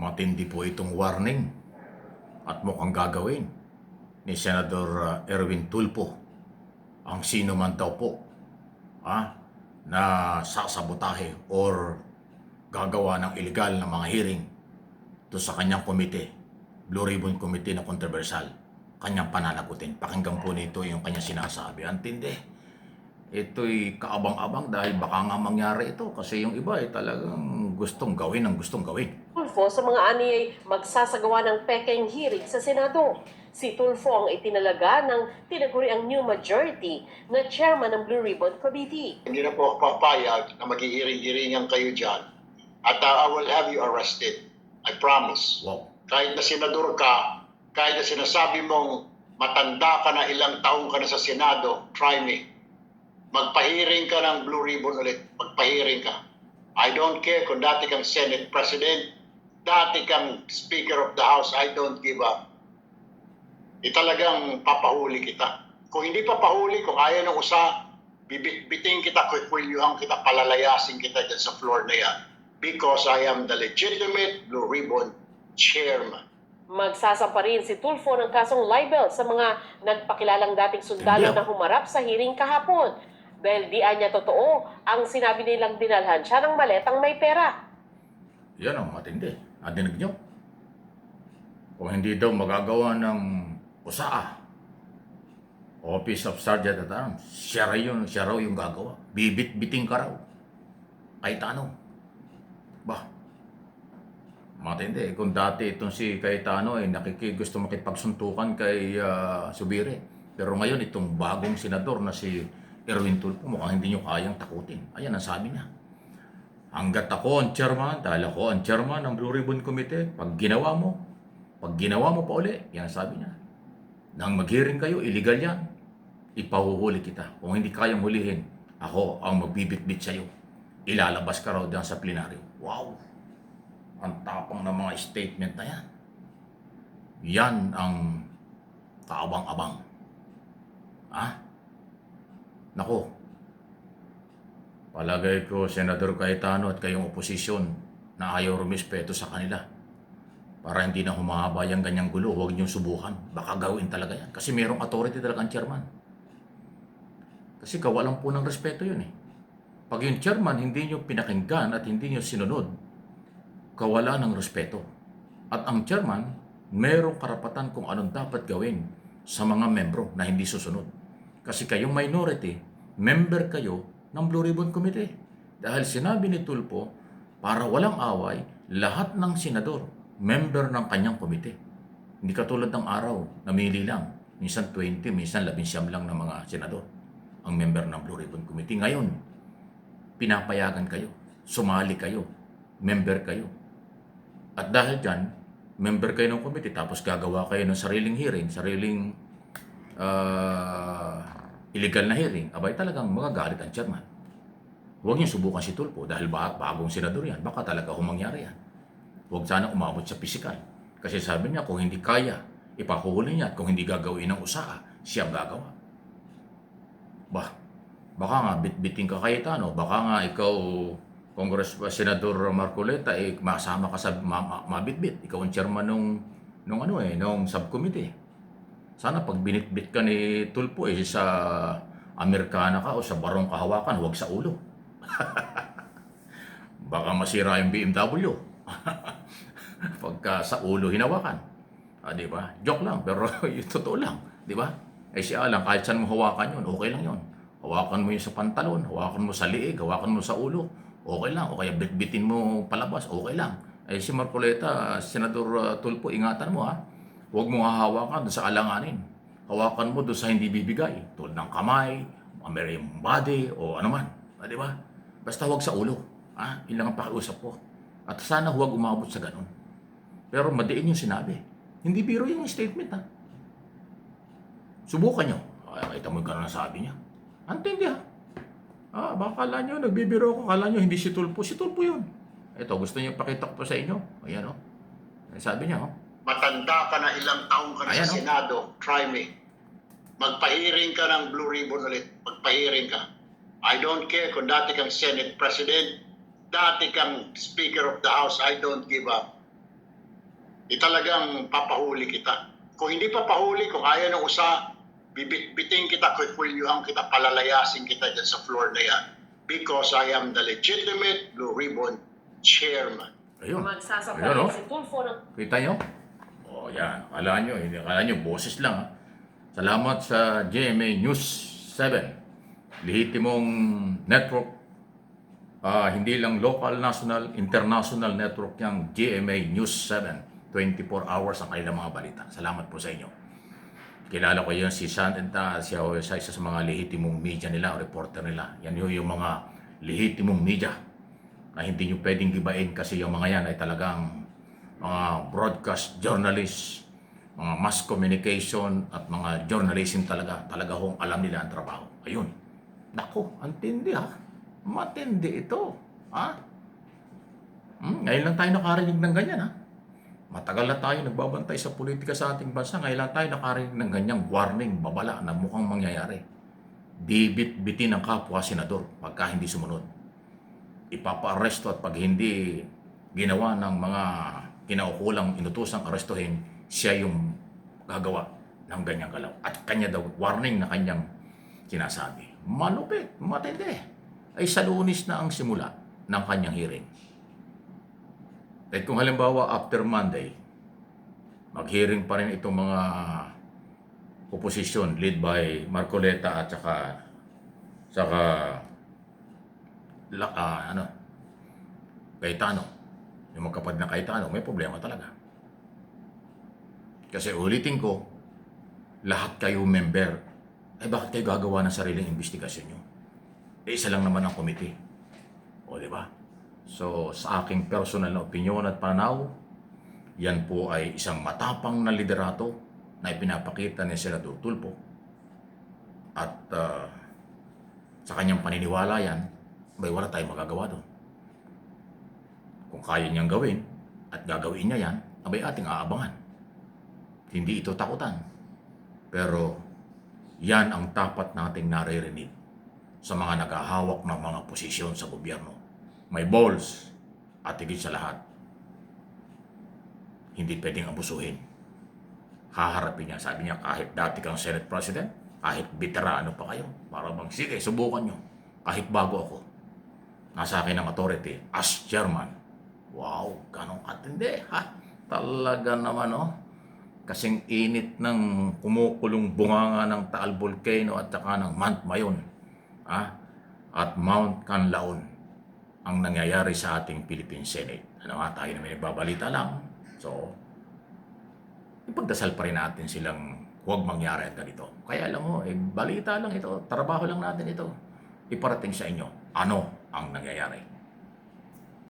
Matindi po itong warning at mukhang gagawin ni Senador Erwin Tulfo ang sino man daw po na sasabotahe or gagawa ng illegal na mga hearing to sa kanyang komite, Blue Ribbon Committee na kontrobersyal, kanyang pananagutin. Pakinggan po nito yung kanyang sinasabi. Antindi. Ito'y kaabang-abang dahil baka nga mangyari ito kasi yung iba ay talagang gustong gawin ang gustong gawin. Tulfo sa mga ani ay magsasagawa ng pekeng hearing sa Senado. Si Tulfo ang itinalaga ng tinaguriang new majority na chairman ng Blue Ribbon Committee. Hindi na po ako papayag na maghihiring-hiringan kayo dyan at I will have you arrested. I promise. Wow. Kahit na senador ka, kahit na sinasabi mong matanda ka na, ilang taong ka na sa Senado, try me. Magpahiring ka ng Blue Ribbon ulit. Magpahiring ka. I don't care kung dati kang Senate President, dati kang Speaker of the House, I don't give up. Talagang papahuli kita. Kung hindi papahuli, kung ayaw ng usa, bibiting kita, kukwilyuhan kita, palalayasin kita dyan sa floor na yan. Because I am the legitimate Blue Ribbon Chairman. Magsasampa rin si Tulfo ng kasong libel sa mga nagpakilalang dating sundalo na humarap sa hearing kahapon. Dahil di niya totoo ang sinabi nilang dinalhan siya ng maletang may pera. Yan ang matindi. Nadinig nyo? Kung hindi daw magagawa ng usaa, Office of Sergeant at Arms, siya raw yung gagawa. Bibit-biting ka raw. Kahit ano. Bah, matindi. Kung dati itong si Cayetano ay gusto makipagsuntukan kay Subiri. Pero ngayon itong bagong senador na si Erwin Tulfo, mukhang hindi nyo kayang takutin. Ayan ang sabi niya. Hanggat ako ang chairman, dahil ako ang chairman ng Blue Ribbon Committee, pag ginawa mo pa uli, yan ang sabi niya. Nang mag-hearing kayo, illegal yan. Ipahuhuli kita. Kung hindi kayang hulihin, ako ang magbibitbit sa'yo. Ilalabas ka raw diyan sa plenaryo. Wow! Ang tapang ng mga statement na yan. Yan ang kaabang-abang. Nako, palagay ko, Senador Cayetano at kayong oposisyon na ayaw rumispeto sa kanila. Para hindi na humahaba yung ganyang gulo, huwag niyong subukan. Baka gawin talaga yan. Kasi mayroong authority talaga ang chairman. Kasi kawalan po ng respeto yun eh. Pag yung chairman hindi niyo pinakinggan at hindi niyo sinunod, kawalan ng respeto. At ang chairman, mayroong karapatan kung anong dapat gawin sa mga membro na hindi susunod. Kasi kayong minority, member kayo ng Blue Ribbon Committee. Dahil sinabi ni Tulfo, para walang away, lahat ng senador, member ng kanyang komite. Hindi katulad ng araw, namili lang. Minsan 20, minsan 19 lang ng mga senador ang member ng Blue Ribbon Committee. Ngayon, pinapayagan kayo, sumali kayo, member kayo. At dahil dyan, member kayo ng komite, tapos gagawa kayo ng sariling hearing, sariling illegal na hearing, abay talagang magagalit ang chairman. Huwag niyo subukan si Tulfo dahil bagong senador yan. Baka talaga humangyari yan. Huwag sana umabot sa pisikal. Kasi sabi niya, kung hindi kaya, ipahuhuli niya. At kung hindi gagawin ng usaa, siya ang gagawa. Baka nga bitbiting ka Cayetano. Baka nga ikaw, Senador Marcoleta, masama ka sa mabitbit. Ikaw ang chairman nung subcommittee. Sana pag binitbit ka ni Tulfo sa Amerikana ka o sa barong kahawakan, huwag sa ulo. Baka masira yung BMW. Pagka sa ulo hinawakan. Di ba? Joke lang, pero yung totoo lang. Di ba? Siya lang, kahit saan mo hawakan yun, okay lang yun. Hawakan mo yun sa pantalon, hawakan mo sa liig, hawakan mo sa ulo, okay lang. O kaya bitbitin mo palabas, okay lang. Si Marcoleta, Senador Tulfo, ingatan mo Huwag mo hahawakan doon sa alanganin. Hawakan mo doon sa hindi bibigay. Tulad ng kamay, yung body, o ano man. Di ba? Basta huwag sa ulo. Yun lang ang pakiusap ko. At sana huwag umabot sa ganun. Pero madiin yung sinabi. Hindi biro yung statement Subukan nyo. Kita mo yung ganun ang sabi niya. Antindi baka kala nyo, nagbibiro ako. Kala nyo hindi si Tulfo. Si Tulfo yun. Ito, gusto nyo pakita ko pa sa inyo. Ayan Sabi niya Matanda ka na, ilang taong ka na sa Senado, try me. Magpahiring ka ng Blue Ribbon ulit. Magpahiring ka. I don't care kung dati kang Senate President, dati kang Speaker of the House, I don't give up. talagang papahuli kita. Kung hindi papahuli, kung ayaw ng usa, bibit-biting kita, kukulyuhan kita, palalayasin kita dyan sa floor na yan. Because I am the legitimate Blue Ribbon Chairman. Ayun. Magsasapa Ayun, rin oh. si Tulfo ng Kita nyo? O yan, akala nyo, boses lang ha. Salamat sa GMA News 7. Lehitimong network. Hindi lang local, national, international network yung GMA News 7. 24 hours ang kanilang mga balita. Salamat po sa inyo. Kilala ko yun si siya isa sa mga lehitimong media nila, reporter nila. Yan yung mga lehitimong media na hindi nyo pwedeng gibain kasi yung mga yan ay talagang mga broadcast journalists, mga mass communication at mga journalism talaga hong alam nila ang trabaho. Ayun. Naku, antindi ha. Matindi ito. Ha? Ngayon lang tayo nakarinig ng ganyan ha. Matagal na tayo nagbabantay sa politika sa ating bansa. Ngayon lang tayo nakarinig ng ganyang warning, babala na mukhang mangyayari. Bibit-bitin ang kapwa senador pagka hindi sumunod. Ipapa-aresto at pag hindi ginawa ng mga kinaukulang inutosang arestuhin, siya yung gagawa ng ganyang galaw. At kanya daw, warning na kanyang sinasabi. Malupit, matindi. Ay sa Lunes na ang simula ng kanyang hearing. At kung halimbawa after Monday, mag-hearing pa rin itong mga opposition led by Marcoleta at saka Cayetano. Yung magkapatid na Cayetano, may problema talaga. Kasi ulitin ko, lahat kayo member, ay bakit kayo gagawa ng sariling investigasyon nyo? Isa lang naman ang komite. O, di ba? So, sa aking personal na opinion at pananaw, yan po ay isang matapang na liderato na ipinapakita ni Senador Tulfo. At sa kanyang paniniwala yan, wala tayong magagawa doon. Kung kaya niyang gawin at gagawin niya yan, ating aabangan. Hindi ito takutan. Pero yan ang dapat nating naririnig sa mga naghahawak ng mga posisyon sa gobyerno. May balls at higit sa lahat, hindi pwedeng abusuhin. Haharapin niya. Sabi niya, kahit dati kang Senate President, kahit veterano pa kayo, para bang, sige, subukan niyo. Kahit bago ako, nasa akin ang authority as chairman. Wow, ganong katindi, ha? Talaga naman, oh. Kasing init ng kumukulong bunganga ng Taal Volcano at saka ng Mount Mayon, ha? At Mount Canlaon ang nangyayari sa ating Philippine Senate. Ano nga, tayo na may nagbabalita lang. So, ipagdasal pa rin natin silang huwag mangyari at ganito. Kaya alam mo, balita lang ito, trabaho lang natin ito. Iparating sa inyo, ano ang nangyayari.